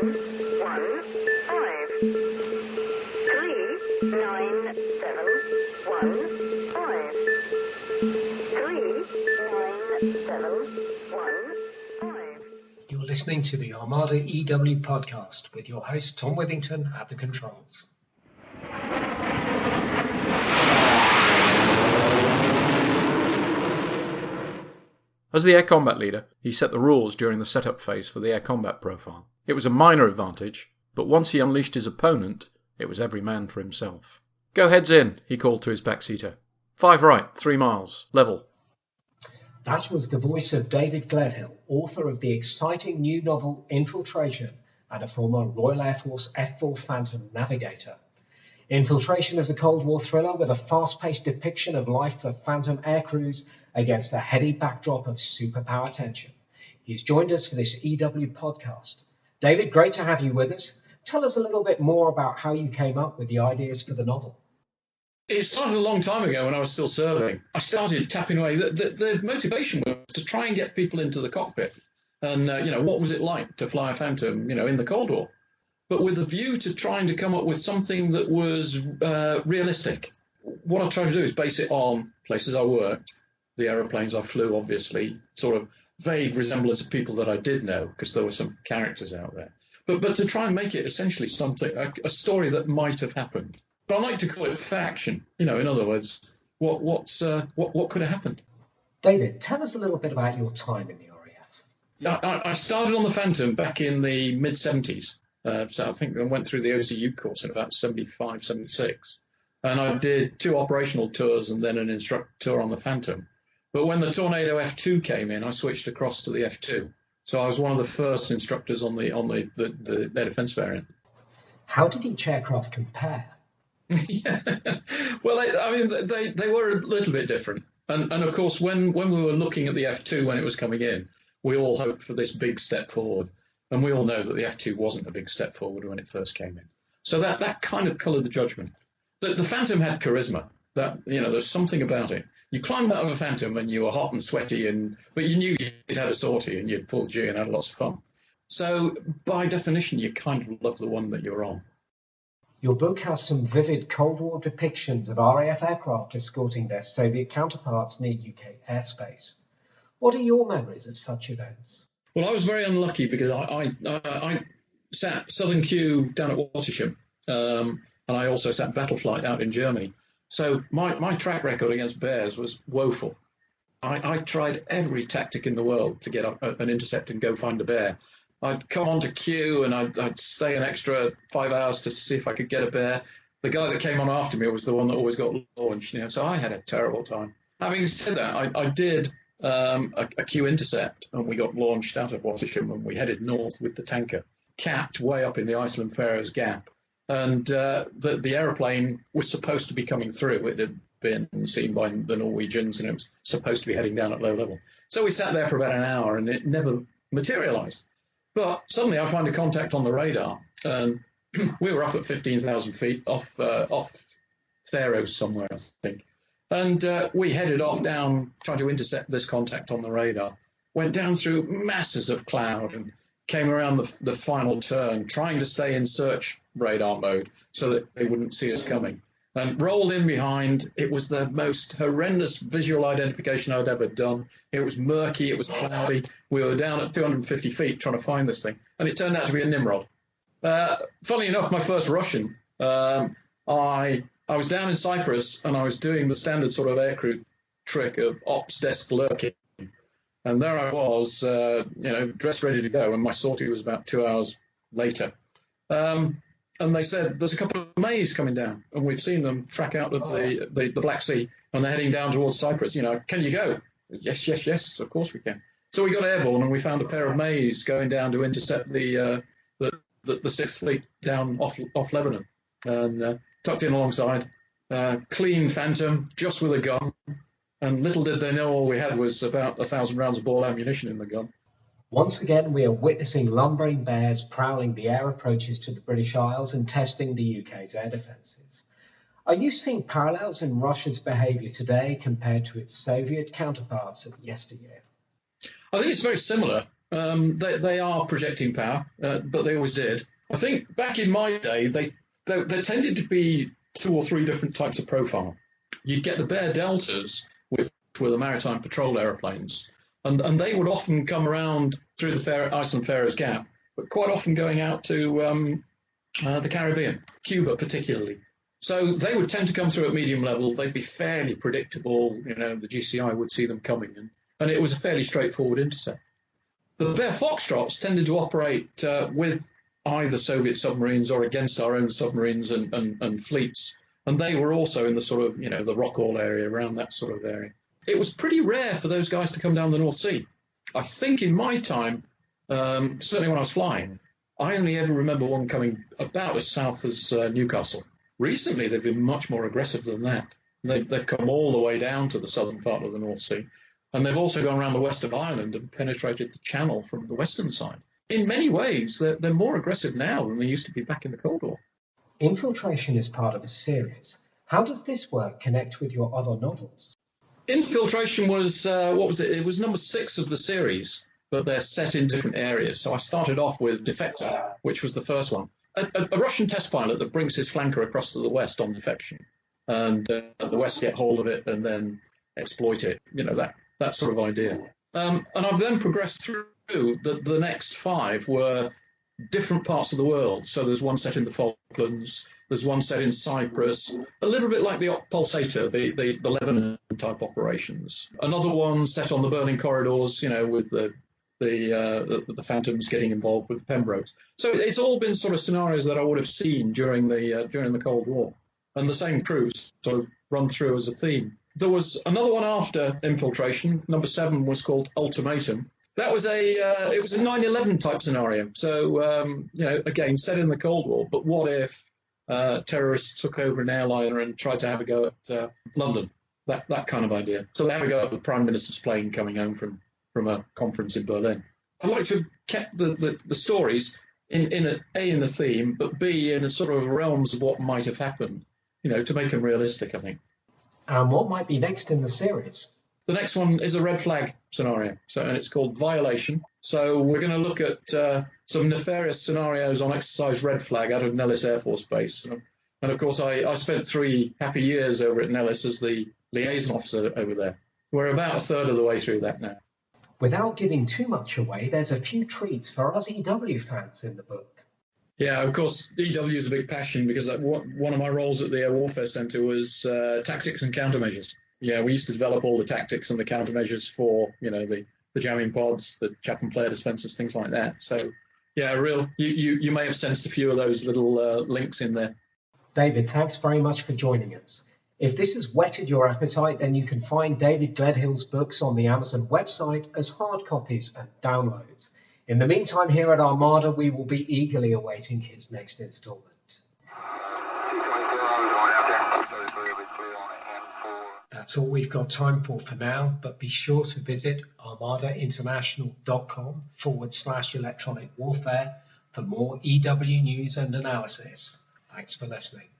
You're listening to the Armada EW podcast with your host Tom Withington at the controls. As the air combat leader, he set the rules during the setup phase for the air combat profile. It was a minor advantage, but once he unleashed his opponent, it was every man for himself. "Go heads in," he called to his backseater. "5 right, 3 miles, level." That was the voice of David Gledhill, author of the exciting new novel Infiltration and a former Royal Air Force F-4 Phantom navigator. Infiltration is a Cold War thriller with a fast-paced depiction of life for Phantom aircrews against a heady backdrop of superpower tension. He's joined us for this EW podcast. David, great to have you with us. Tell us a little bit more about how you came up with the ideas for the novel. It started a long time ago when I was still serving. I started tapping away. The motivation was to try and get people into the cockpit. And, what was it like to fly a Phantom, in the Cold War? But with a view to trying to come up with something that was realistic. What I tried to do is base it on places I worked, the aeroplanes I flew, obviously, sort of vague resemblance of people that I did know, because there were some characters out there. But to try and make it essentially something, a story that might have happened. But I like to call it faction. In other words, what could have happened? David, tell us a little bit about your time in the RAF. I started on the Phantom back in the mid-70s. So I think I went through the OCU course in about 75, 76. And I did 2 operational tours and then an instructor tour on the Phantom. But when the Tornado F2 came in, I switched across to the F2. So I was one of the first instructors on the air defense variant. How did each aircraft compare? Yeah. Well, they were a little bit different. And of course, when we were looking at the F2 when it was coming in, we all hoped for this big step forward. And we all know that the F2 wasn't a big step forward when it first came in. So that kind of coloured the judgment. The Phantom had charisma. There's something about it. You climbed out of a Phantom and you were hot and sweaty, but you knew you'd had a sortie and you'd pulled G and had lots of fun. So by definition, you kind of love the one that you're on. Your book has some vivid Cold War depictions of RAF aircraft escorting their Soviet counterparts near UK airspace. What are your memories of such events? Well, I was very unlucky because I sat Southern Q down at Watersham, and I also sat Battle Flight out in Germany. So my track record against bears was woeful. I tried every tactic in the world to get an intercept and go find a bear. I'd come onto Q and I'd stay an extra 5 hours to see if I could get a bear. The guy that came on after me was the one that always got launched. So I had a terrible time. Having said that, I did a Q intercept, and we got launched out of Watersham and we headed north with the tanker, capped way up in the Iceland Faroes Gap. And the aeroplane was supposed to be coming through. It had been seen by the Norwegians and it was supposed to be heading down at low level. So we sat there for about an hour and it never materialized. But suddenly I find a contact on the radar, and we were up at 15,000 feet off Faroes somewhere, I think. And we headed off down, trying to intercept this contact on the radar. Went down through masses of cloud and came around the final turn, trying to stay in search radar mode so that they wouldn't see us coming. And rolled in behind. It was the most horrendous visual identification I'd ever done. It was murky, it was cloudy. We were down at 250 feet trying to find this thing. And it turned out to be a Nimrod. Funnily enough, my first Russian, I was down in Cyprus and I was doing the standard sort of aircrew trick of ops desk lurking. And there I was, dressed ready to go. And my sortie was about 2 hours later. And they said, there's a couple of Mays coming down. And we've seen them track out of the Black Sea. And they're heading down towards Cyprus. Can you go? Yes, of course we can. So we got airborne and we found a pair of Mays going down to intercept the 6th Fleet down off Lebanon. And tucked in alongside, clean Phantom, just with a gun. And little did they know all we had was about 1,000 rounds of ball ammunition in the gun. Once again, we are witnessing lumbering bears prowling the air approaches to the British Isles and testing the UK's air defences. Are you seeing parallels in Russia's behaviour today compared to its Soviet counterparts of yesteryear? I think it's very similar. They are projecting power, but they always did. I think back in my day, there tended to be 2 or 3 different types of profile. You'd get the Bear Deltas, which were the maritime patrol aeroplanes, and they would often come around through the Iceland-Faroes Gap, but quite often going out to the Caribbean, Cuba particularly. So they would tend to come through at medium level. They'd be fairly predictable. The GCI would see them coming, and it was a fairly straightforward intercept. The Bear Foxtrots tended to operate with either Soviet submarines or against our own submarines and fleets. And they were also in the sort of, the Rockall area, around that sort of area. It was pretty rare for those guys to come down the North Sea. I think in my time, certainly when I was flying, I only ever remember one coming about as south as Newcastle. Recently, they've been much more aggressive than that. They've come all the way down to the southern part of the North Sea. And they've also gone around the west of Ireland and penetrated the Channel from the western side. In many ways, they're more aggressive now than they used to be back in the Cold War. Infiltration is part of a series. How does this work connect with your other novels? Infiltration was, what was it? It was number 6 of the series, but they're set in different areas. So I started off with Defector, which was the first one. A Russian test pilot that brings his flanker across to the west on defection. And the West get hold of it and then exploit it, that sort of idea. And I've then progressed through. The next 5 were different parts of the world. So there's one set in the Falklands, there's one set in Cyprus, a little bit like the Pulsator, the Lebanon type operations. Another one set on the burning corridors, with the Phantoms getting involved with the Pembrokes. So it's all been sort of scenarios that I would have seen during the Cold War, and the same crews sort of run through as a theme. There was another one after Infiltration. Number 7 was called Ultimatum. That was it was a 9/11 type scenario. So again, set in the Cold War. But what if terrorists took over an airliner and tried to have a go at London? That kind of idea. So they have a go at the Prime Minister's plane coming home from a conference in Berlin. I'd like to have kept the stories in the theme, but B, in a sort of realms of what might have happened, to make them realistic, I think. And what might be next in the series? The next one is a red flag scenario, and it's called Violation. So we're going to look at some nefarious scenarios on exercise Red Flag out of Nellis Air Force Base. And of course, I spent 3 happy years over at Nellis as the liaison officer over there. We're about a third of the way through that now. Without giving too much away, there's a few treats for us EW fans in the book. Yeah, of course, EW is a big passion because one of my roles at the Air Warfare Centre was tactics and countermeasures. Yeah, we used to develop all the tactics and the countermeasures for, the jamming pods, the chaff and flare dispensers, things like that. So, yeah, you may have sensed a few of those little links in there. David, thanks very much for joining us. If this has whetted your appetite, then you can find David Gledhill's books on the Amazon website as hard copies and downloads. In the meantime, here at Armada, we will be eagerly awaiting his next instalment. That's all we've got time for now, but be sure to visit armadainternational.com/electronic warfare for more EW news and analysis. Thanks for listening.